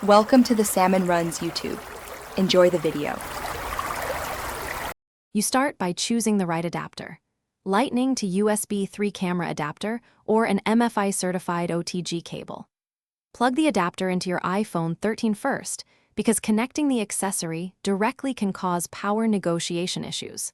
Welcome to the Salmon Runs YouTube. Enjoy the video. You start by choosing the right adapter. Lightning to USB 3 camera adapter or an MFI certified OTG cable. Plug the adapter into your iPhone 13 first because connecting the accessory directly can cause power negotiation issues.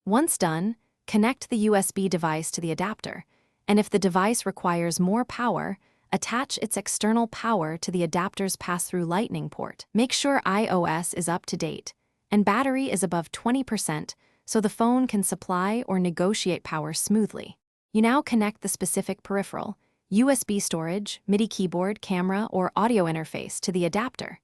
Once done, connect the USB device to the adapter, and if the device requires more power, attach its external power to the adapter's pass-through Lightning port. Make sure iOS is up to date and battery is above 20% so the phone can supply or negotiate power smoothly. You now connect the specific peripheral, USB storage, MIDI keyboard, camera, or audio interface to the adapter.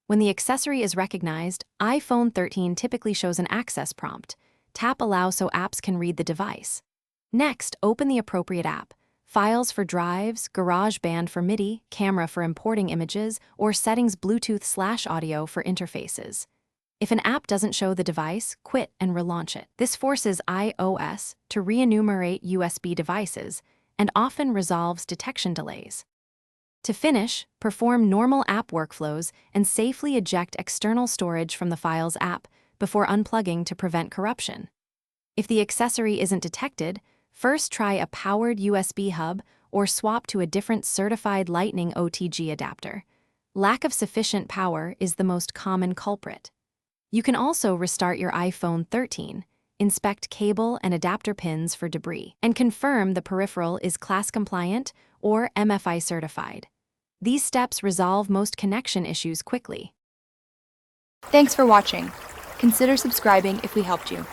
When the accessory is recognized, iPhone 13 typically shows an access prompt. Tap Allow so apps can read the device. Next, open the appropriate app. Files for drives, GarageBand for MIDI, camera for importing images, or settings Bluetooth/audio for interfaces. If an app doesn't show the device, quit and relaunch it. This forces iOS to re-enumerate USB devices and often resolves detection delays. To finish, perform normal app workflows and safely eject external storage from the Files app before unplugging to prevent corruption. If the accessory isn't detected, first try a powered USB hub or swap to a different certified Lightning OTG adapter. Lack of sufficient power is the most common culprit. You can also restart your iPhone 13, inspect cable and adapter pins for debris, and confirm the peripheral is class compliant or MFI certified. These steps resolve most connection issues quickly. Thanks for watching. Consider subscribing if we helped you.